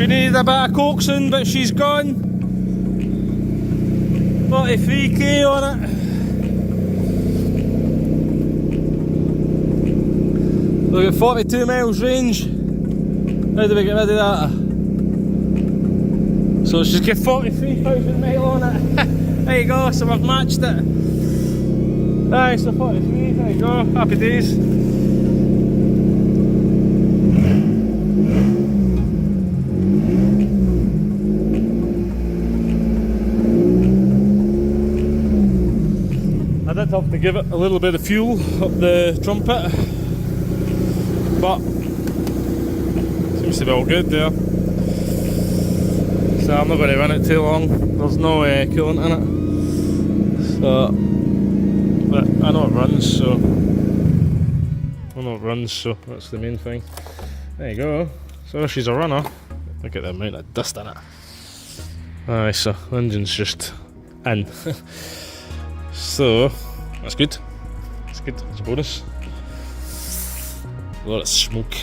She needed a bit of coaxing, but she's gone. 43k on it. Look at 42 miles range. How do we get rid of that? So she's got 43,000 mile on it. There you go, so we've matched it. Aye, so 43, there you go, happy days. I did have to give it a little bit of fuel up the trumpet, but seems to be all good there. So I'm not going to run it too long, there's no coolant in it. So, but I know it runs, so that's the main thing. There you go. So she's a runner. Look at the amount of dust in it. Aye, so the engine's just in. So that's good. That's good. It's a bonus. A lot of smoke.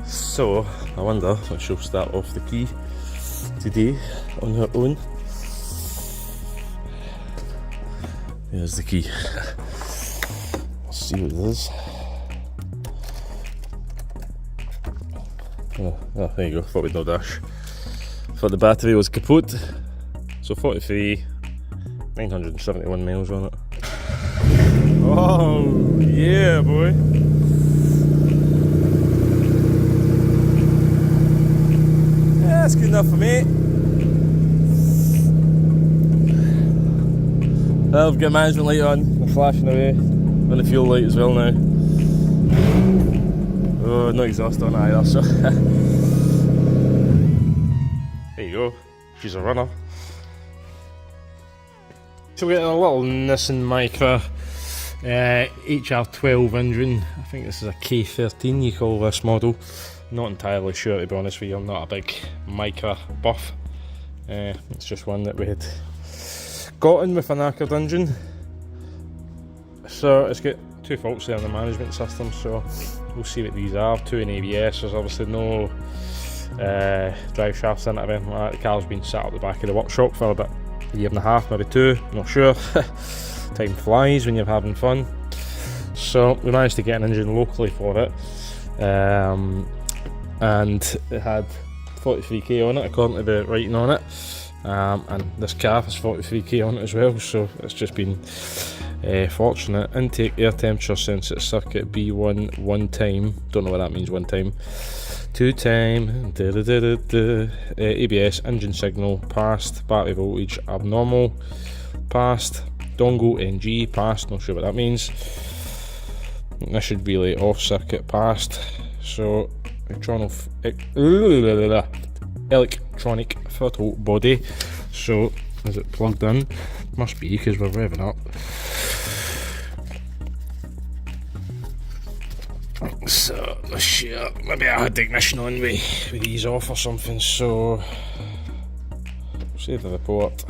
So I wonder if she'll start off the key today on her own. Here's the key. Let's see what it is. Oh, there you go. Thought we'd no dash. Thought the battery was kaput. So 43, 971 miles on it. Oh yeah, boy. Yeah, that's good enough for me. I've got management light on, I'm flashing away, and the fuel light as well now. Oh, no exhaust on either, so. There you go, she's a runner. So we're getting a little Nissan Micra HR12 engine. I think this is a K13 you call this model. Not entirely sure, to be honest with you, I'm not a big Micra buff. It's just one that we had gotten with an knackered engine. So it's got two faults there in the management system, so we'll see what these are. Two in ABS, there's obviously no drive shafts in it or anything like that. The car's been sat at the back of the workshop for about a year and a half, maybe two, not sure. Time flies when you're having fun. So we managed to get an engine locally for it, and it had 43k on it according to the writing on it. And this car has 43k on it as well, so it's just been fortunate. Intake air temperature sensor circuit B1 one time, don't know what that means, one time. Two time, ABS engine signal passed, battery voltage abnormal passed, dongle NG passed, not sure what that means. Ignition relay off circuit passed. So electronic throttle body, so is it plugged in? Must be, because we're revving up. So sure, maybe I had the ignition on with these off or something, so save the report.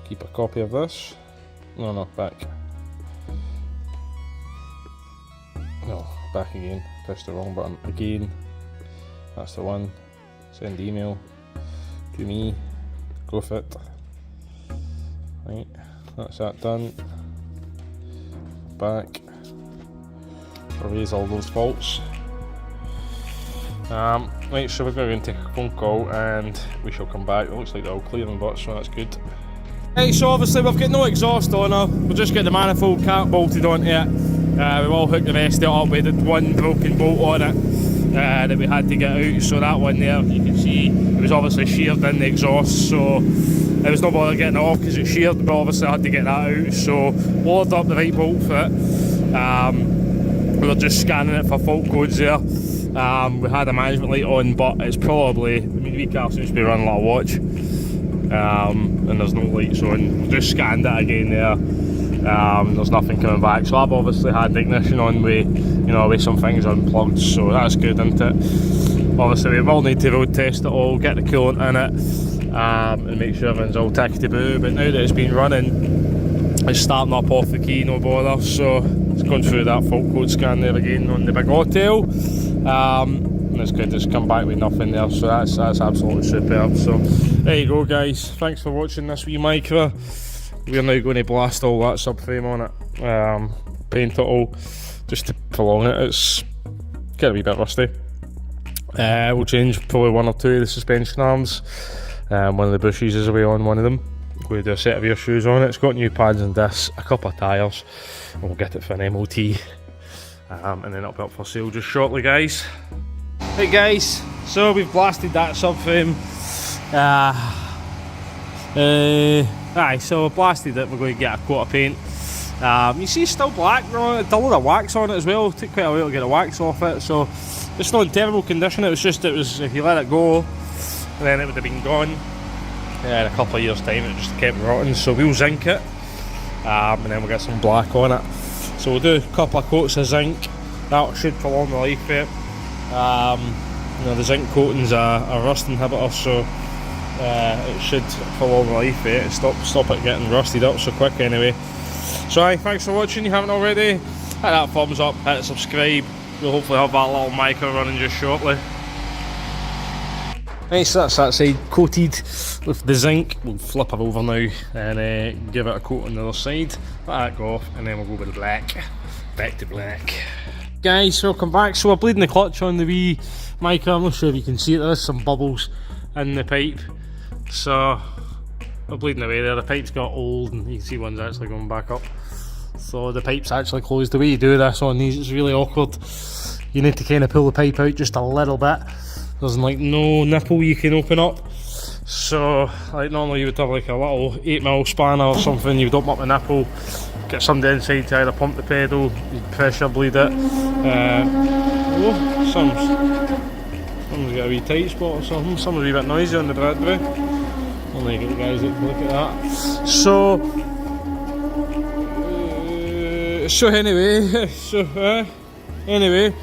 Keep a copy of this. No, back. No, back again. Pressed the wrong button again. That's the one. Send email to me. Go for it. Right, that's that done. Back. Erase all those faults. Right, so we're going to take a phone call and we shall come back. It looks like they're all clearing, but so that's good. Right, so obviously we've got no exhaust on her, we'll just get the manifold cap bolted onto it. We've all hooked the rest of it up, we had one broken bolt on it that we had to get out, so that one there, you can see, it was obviously sheared in the exhaust, so it was no bother getting it off because it's sheared, but obviously I had to get that out, so ordered up the right bolt for it. We were just scanning it for fault codes there. We had a management light on, but it's probably, I mean, the car seems to be running like a watch. And there's no lights on. We just scanned it again there. there's nothing coming back. So I've obviously had the ignition on with, you know, with some things unplugged, so that's good, isn't it? Obviously we will need to road test it all, get the coolant in it, and make sure everything's all tickety-boo, but now that it's been running, it's starting up off the key, no bother, so it's going through that fault code scan there again on the big autel, and it's good, it's come back with nothing there, so that's absolutely superb. So there you go guys, thanks for watching this wee Micra. We're now going to blast all that subframe on it, paint it all, just to prolong it. It's getting a wee bit rusty. We'll change probably one or two of the suspension arms. One of the bushes is away on one of them. We'll do a set of rear shoes on it. It's got new pads and discs, a couple of tyres, and we'll get it for an MOT. And then it'll be up for sale just shortly, guys. Right guys, so we've blasted that subframe. Aye, so blasted it, we're going to get a coat of paint. You see it's still black, there's a load of wax on it as well. It took quite a while to get the wax off it, so it's not in terrible condition. It was if you let it go, then it would have been gone. In a couple of years time it just kept rotting, so we'll zinc it, and then we'll get some black on it. So we'll do a couple of coats of zinc, that should prolong the life of it. You know, the zinc coating's a rust inhibitor, so it should prolong the life of it and stop it getting rusted up so quick anyway. So thanks for watching. If you haven't already, hit that thumbs up, hit subscribe. We'll hopefully have that little Micra running just shortly. Right, so that's that side coated with the zinc. We'll flip it over now and give it a coat on the other side. Let that go off, and then we'll go with the black. Back to black. Guys, welcome back. So we're bleeding the clutch on the wee Micra. I'm not sure if you can see it, there is some bubbles in the pipe. So we're bleeding away there. The pipe's got old and you can see one's actually going back up. So the pipe's actually closed. The way you do this on these, it's really awkward. You need to kind of pull the pipe out just a little bit. There's like no nipple you can open up. So like normally you would have like a little 8mm spanner or something, you would open up the nipple, get somebody inside to either pump the pedal, you'd pressure bleed it. Oh, someone's got a wee tight spot or something. Someone's a wee bit noisy on the Bradbury. Only get the guys that look at that. So anyway,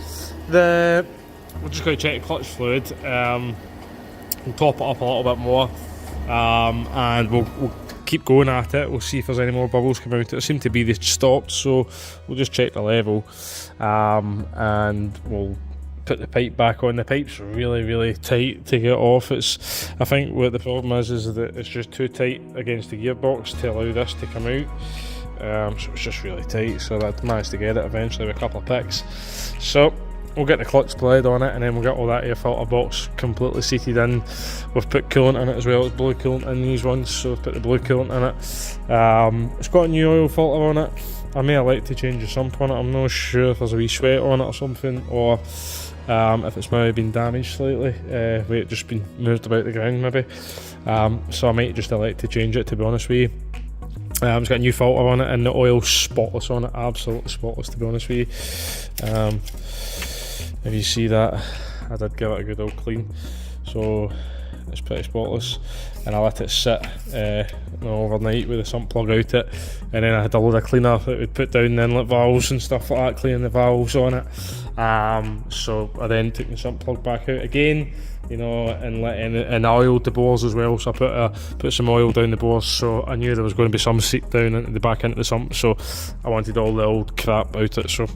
we're just going to check the clutch fluid. We'll top it up a little bit more, and we'll keep going at it. We'll see if there's any more bubbles come out. It seemed to be they stopped, so we'll just check the level, and we'll put the pipe back on. The pipe's really tight to get off. I think what the problem is that it's just too tight against the gearbox to allow this to come out. So it's just really tight, so I managed to get it eventually with a couple of picks. So we'll get the clutch blade on it, and then we'll get all that air filter box completely seated in. We've put coolant in it as well. It's blue coolant in these ones, so we've put the blue coolant in it. It's got a new oil filter on it. I may like to change the sump on it. I'm not sure if there's a wee sweat on it or something, or if it's maybe been damaged slightly, where it just been moved about the ground maybe. So I might just elect to change it, to be honest with you. It's got a new filter on it, and the oil's spotless on it, absolutely spotless, to be honest with you. If you see that, I did give it a good old clean, so it's pretty spotless. And I let it sit overnight with the sump plug out it, and then I had a load of cleaner that would put down the inlet valves and stuff like that, cleaning the valves on it. So I then took the sump plug back out again, you know, and I oiled the bores as well. So I put some oil down the bores, so I knew there was going to be some seep down into the back into the sump, so I wanted all the old crap out it. So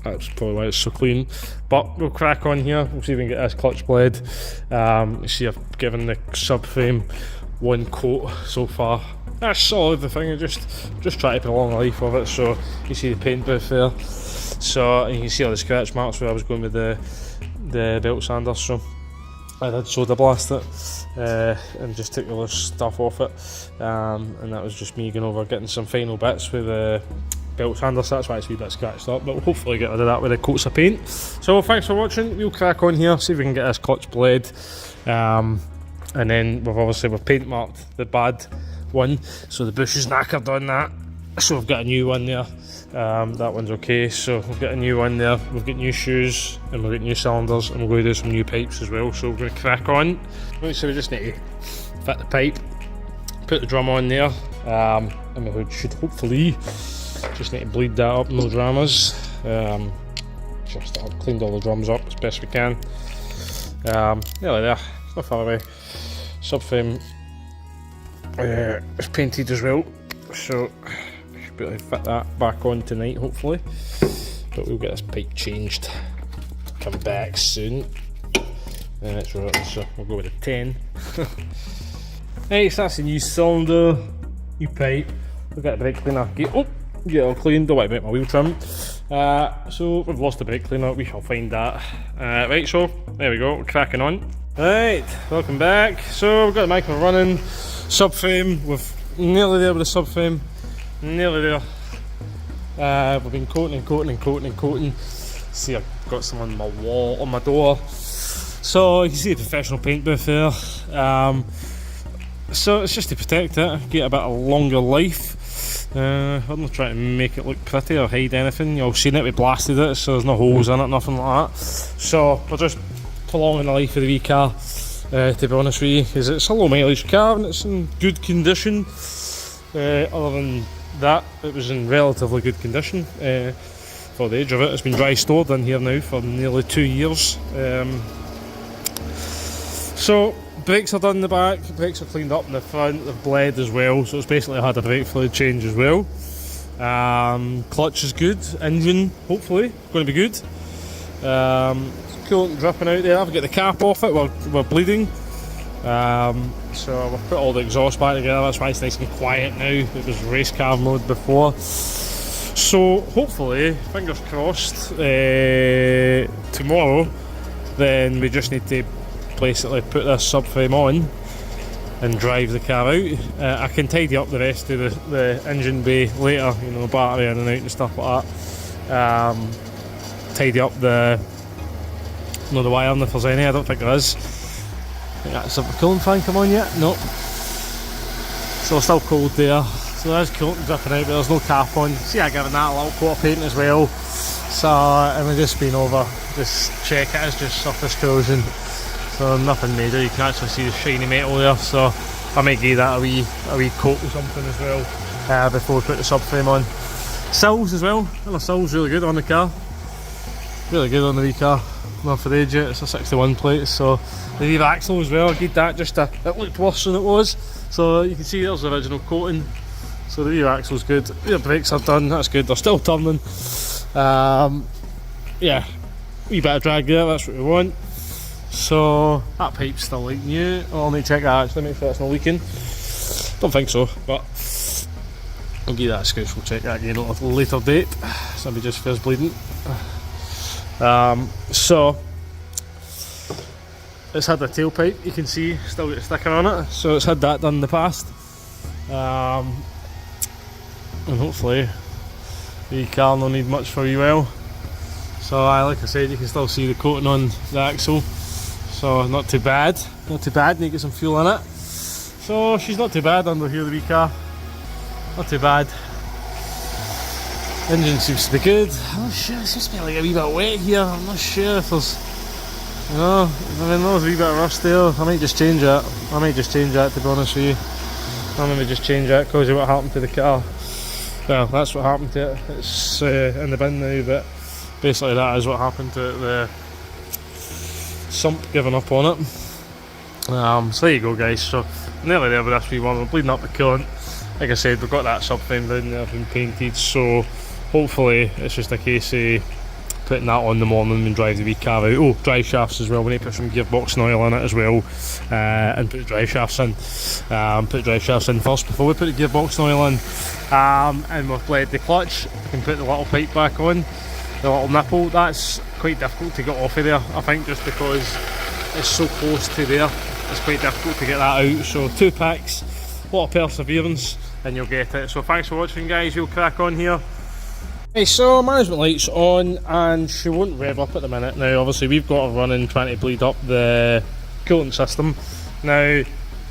that's probably why it's so clean. But we'll crack on here. We'll see if we can get this clutch blade. You see, I've given the subframe one coat so far. That's solid, the thing. I just try to prolong the life of it. So you see the paint booth there. So you can see all the scratch marks where I was going with the belt sander. So I did soda blast it and just took all the stuff off it. And that was just me going over getting some final bits with the belt sander, so that's why it's a wee bit scratched up, but we'll hopefully get rid of that with the coats of paint. So thanks for watching. We'll crack on here, see if we can get this clutch blade, and then we've paint marked the bad one, so the bush is knackered on that, so we've got a new one there. That one's okay, so we've got a new one there. We've got new shoes and we've got new cylinders, and we're going to do some new pipes as well, so we're going to crack on. Right, so we just need to fit the pipe, put the drum on there, and the hood should hopefully Just need to bleed that up, no dramas. Just I've cleaned all the drums up as best we can. Nearly there, it's not far away. Subframe is painted as well, so I should be able to fit that back on tonight hopefully. But we'll get this pipe changed. Come back soon. That's right, so we'll go with a 10. Right, so that's a new cylinder, new pipe. We'll get the brake cleaner. Get it all cleaned. Don't worry about my wheel trim. So we've lost the brake cleaner. We shall find that. Right, so there we go. We're cracking on. Right, welcome back. So we've got the Micra running. Subframe. We're nearly there with the subframe. Nearly there. We've been coating. See, I've got some on my wall, on my door. So you can see the professional paint booth there. So it's just to protect it, get a bit of longer life. I'm not trying to make it look pretty or hide anything. You'll see it, we blasted it, so there's no holes in it, nothing like that. So we're just prolonging the life of the wee car, to be honest with you, because it's a low mileage car and it's in good condition. Other than that, it was in relatively good condition for the age of it. It's been dry stored in here now for nearly 2 years. So brakes are done in the back, brakes are cleaned up in the front, they've bled as well, so it's basically had a brake fluid change as well. Clutch is good, engine hopefully going to be good. Coolant dripping out there, I've got the cap off it, we're bleeding. So we've put all the exhaust back together, that's why it's nice and quiet now. It was race car mode before. So hopefully, fingers crossed, tomorrow then we just need to basically put this subframe on and drive the car out. I can tidy up the rest of the engine bay later, you know, battery in and out and stuff like that. Tidy up the wiring if there's any. I don't think there is. I think that's the coolant fan come on yet? Nope. So it's still cold there. So there's coolant dripping out, but there's no cap on. See, I given that a little coat of paint as well. So, and we've just been over, just check it, it's just surface corrosion. So nothing major, you can actually see the shiny metal there, so I might give that a wee coat or something as well before we put the subframe on. Sills as well, and the sills really good on the car. Really good on the wee car, not for the age yet, it's a 61 plate, so the rear axle as well, I did that just it looked worse than it was. So you can see there's the original coating, so the rear axle's good, rear brakes are done, that's good, they're still turning. Yeah, wee bit of drag there, that's what we want. So that pipe's still like new. I'll need to check that actually, make sure it's not leaking. Don't think so, but I'll give that a scratch, we'll check that again at a later date. Somebody just feels bleeding. So it's had the tailpipe, you can see, still got a sticker on it, so it's had that done in the past. And hopefully the car will need much for you well. So like I said, you can still see the coating on the axle. So not too bad, need to get some fuel in it. So she's not too bad under here, the wee car, not too bad. Engine seems to be good. I'm not sure, it seems to be like a wee bit wet here, I'm not sure if there's, you know, I mean there's a wee bit of rust there. I might just change it, to be honest with you. I might just change it because of what happened to the car. Well, that's what happened to it, it's in the bin now, but basically that is what happened to it. The sump giving up on it. So there you go guys, so nearly there with this wee one, we're bleeding up the coolant. Like I said, we've got that subframe down there, been painted, so hopefully it's just a case of putting that on in the morning and drive the wee car out. Oh, drive shafts as well, we need to put some gearbox and oil in it as well, and put the drive shafts in. Put the drive shafts in first before we put the gearbox and oil in. And we've bled the clutch, we can put the little pipe back on. The little nipple, that's quite difficult to get off of there, I think, just because it's so close to there, it's quite difficult to get that out. So 2 packs, a lot of perseverance, and you'll get it. So thanks for watching guys, we'll crack on here. Okay, so management light's on and she won't rev up at the minute. Now obviously we've got her running trying to bleed up the coolant system. Now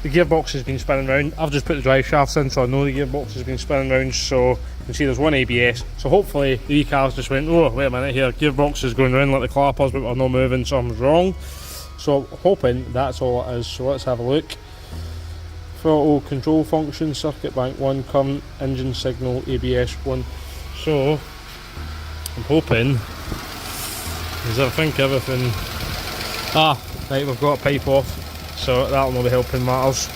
the gearbox has been spinning round. I've just put the drive shafts in, so I know the gearbox has been spinning round, so you can see there's one ABS. So hopefully the e-cars just went, oh wait a minute here, gearbox is going round like the clappers but we're not moving, something's wrong. So hoping that's all it is, so let's have a look. Throttle control function, circuit bank 1, current, engine signal, ABS 1. So I'm hoping is everything. Ah, right, we've got a pipe off, so that'll not be helping matters.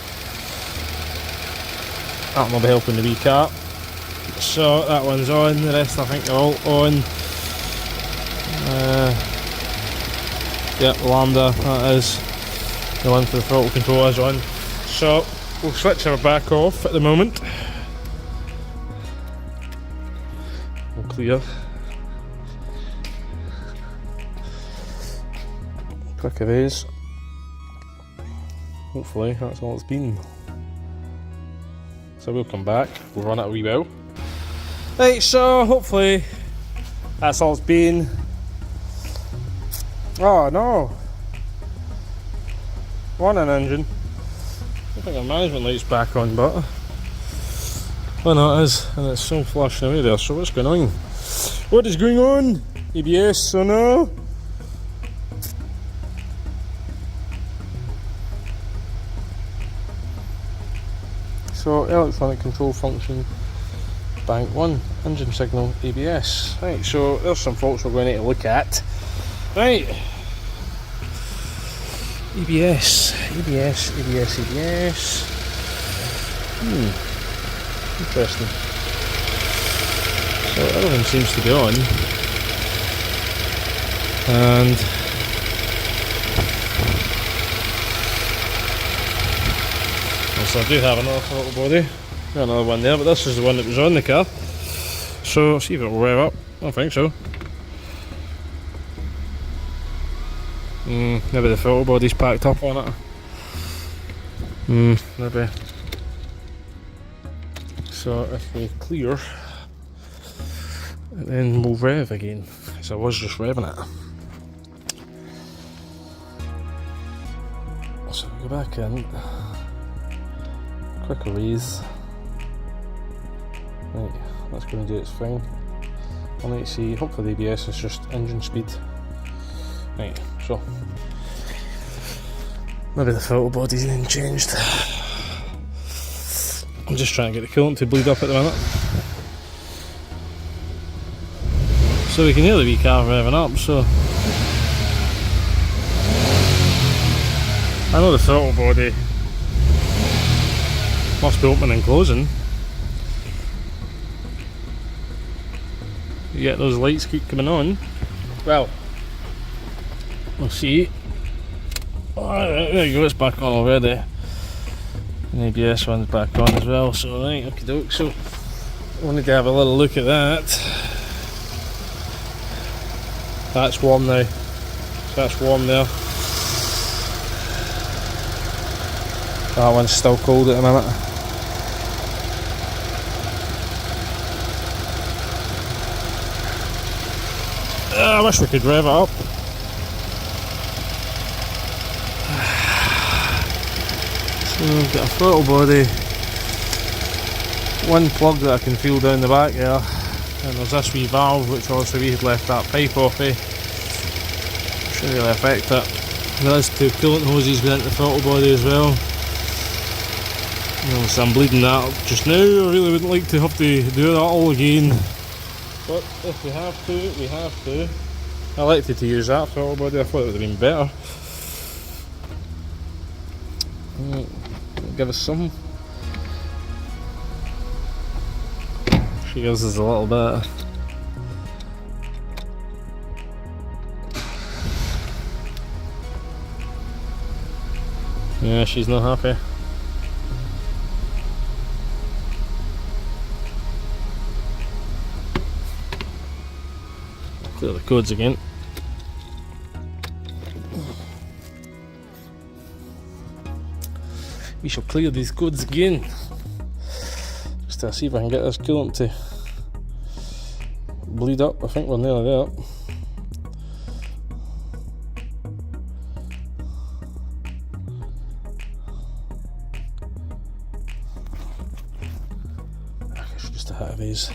That'll not be helping the wee car. So that one's on, the rest I think are all on. Yep, the lambda, that is. The one for the throttle control is on. So we'll switch her back off at the moment. We'll clear. Quick erase. Hopefully that's all it's been. So we'll come back, we'll run it a wee while. Right, so hopefully that's all it's been. Oh no! Running engine. I don't think our management light's back on, but oh no, it is, and it's still flashing away there. So what's going on? What is going on? ABS, oh no! So electronic control function, bank 1, engine signal, ABS. Right, so there's some faults we're going to need to look at. Right. ABS. Interesting. So everything seems to be on. And so I do have another throttle body. Got another one there, but this is the one that was on the car. So see if it will rev up. I don't think so. Maybe the throttle body's packed up on it. Maybe. So if we clear, then we'll rev again. So I was just revving it. So we go back in. Quick erase. Right, that's going to do its thing. I need to see, hopefully the ABS is just engine speed. Right, so maybe the throttle body's been changed. I'm just trying to get the coolant to bleed up at the minute. So we can hear the wee car revving up, so I know the throttle body must be opening and closing. You get those lights keep coming on. Well, we'll see. Alright, there you go, it's back on already. And ABS one's back on as well, so right, okie doke. So we need to have a little look at that. That's warm now. So that's warm there. That one's still cold at the minute. I wish we could rev it up. So I've got a throttle body, one plug that I can feel down the back there, and there's this wee valve which obviously we had left that pipe off of. Shouldn't really affect it. There is 2 coolant hoses going into the throttle body as well. So I'm bleeding that up just now. I really wouldn't like to have to do that all again. But if we have to, we have to. I liked to use that throttle body, I thought it would have been better. Right, give us some. She gives us a little bit. Yeah, she's not happy. Clear the codes again. We shall clear these codes again. Just to see if I can get this coolant to bleed up. I think we're nearly there. It's just a hat of these.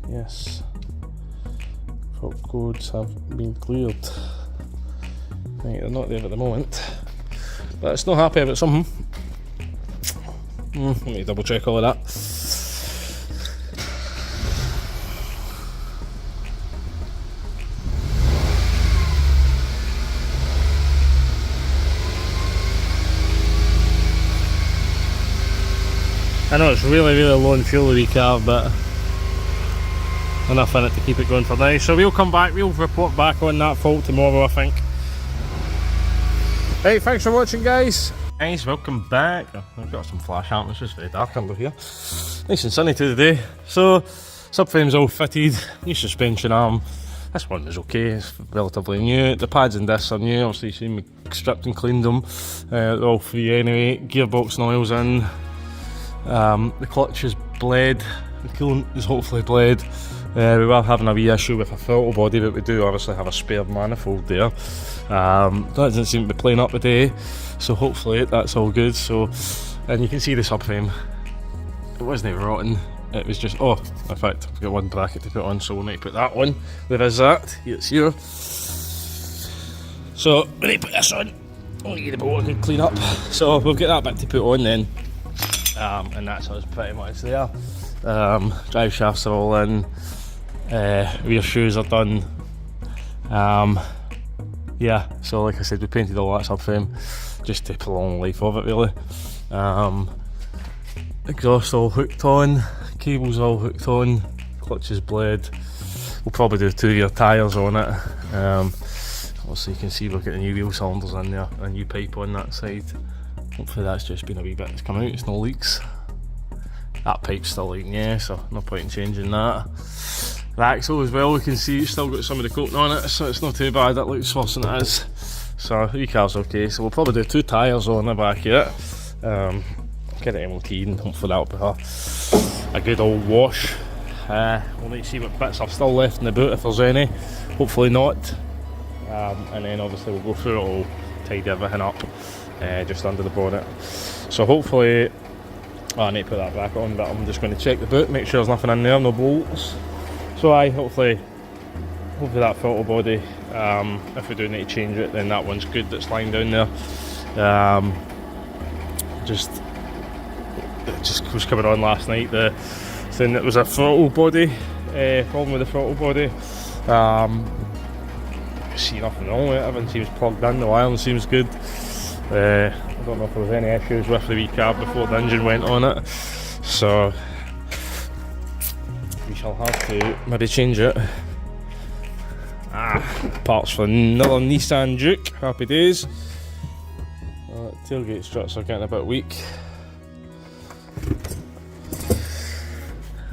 Yes, fault codes have been cleared. Right, they're not there at the moment, but it's not happy about something. Let me double check all of that. I know it's really low in fuel, the car, but enough in it to keep it going for now. So we'll come back, we'll report back on that fault tomorrow, I think. Hey, thanks for watching, guys. Guys, welcome back. I've got some flash out, it's just very dark under here. Nice and sunny today. So, subframe's all fitted, new suspension arm. This one is okay, it's relatively new. The pads and discs are new, obviously you've seen me stripped and cleaned them. They're all free anyway. Gearbox and oil's in. The clutch is bled, the coolant is hopefully bled. We were having a wee issue with a throttle body, but we do obviously have a spare manifold there. That doesn't seem to be playing up today, so hopefully that's all good. So, and you can see the subframe, it wasn't rotten, it was just, oh, in fact I've got one bracket to put on, so we'll need to put that on. There is that, it's here. So we need to put this on, we'll get the bolt and clean up. So we'll get that bit to put on then. And that's us pretty much there. Drive shafts are all in, rear shoes are done. Yeah, so like I said, we painted all that subframe just to prolong the life of it really. Exhaust all hooked on, cables all hooked on, clutch is bled. We'll probably do 2 rear tyres on it. Also you can see we've got the new wheel cylinders in there, a new pipe on that side. Hopefully that's just been a wee bit that's come out, it's no leaks. That pipe's still leaking, yeah, so no point in changing that. The axle as well, we can see it's still got some of the coating on it, so it's not too bad, it looks worse than it is. So the car's okay, so we'll probably do 2 tyres on the back of it. Get it MOT and hopefully that'll be a good old wash. We'll need to see what bits are still left in the boot if there's any, hopefully not. And then obviously we'll go through it all, tidy everything up. Just under the bonnet. So hopefully, I need to put that back on, but I'm just going to check the boot, make sure there's nothing in there, no bolts. So hopefully that throttle body, if we do need to change it, then that one's good that's lying down there. It just was coming on last night, the thing that was a throttle body, problem with the throttle body. See nothing wrong with it, everything seems plugged in, the wiring seems good. I don't know if there was any issues with the wee car before the engine went on it, so we shall have to maybe change it. Parts for another Nissan Duke, happy days. Tailgate struts are getting a bit weak.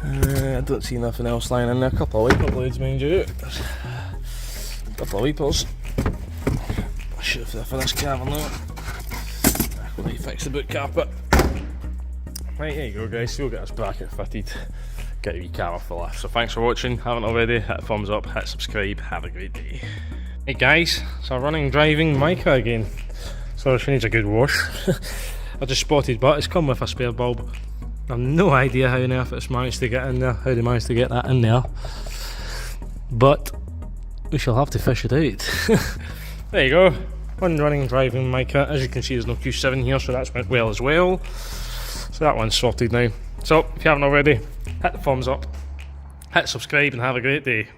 I don't see nothing else lying in there, a couple of wiper blades mind you. A couple of wipers. Should have for this car now. We'll need to fix the boot carpet. Right, there you go guys, so we'll get this bracket fitted, get your car off the lift. So thanks for watching, haven't already, hit a thumbs up, hit subscribe, have a great day. Hey guys, so running, driving Micra again. So she needs a good wash. I just spotted, but it's come with a spare bulb. I've no idea how on earth it's managed to get in there, how they managed to get that in there. But we shall have to fish it out. There you go. One running, driving Micra. As you can see, there's no Q7 here, so that's went well as well. So that one's sorted now. So if you haven't already, hit the thumbs up, hit subscribe, and have a great day.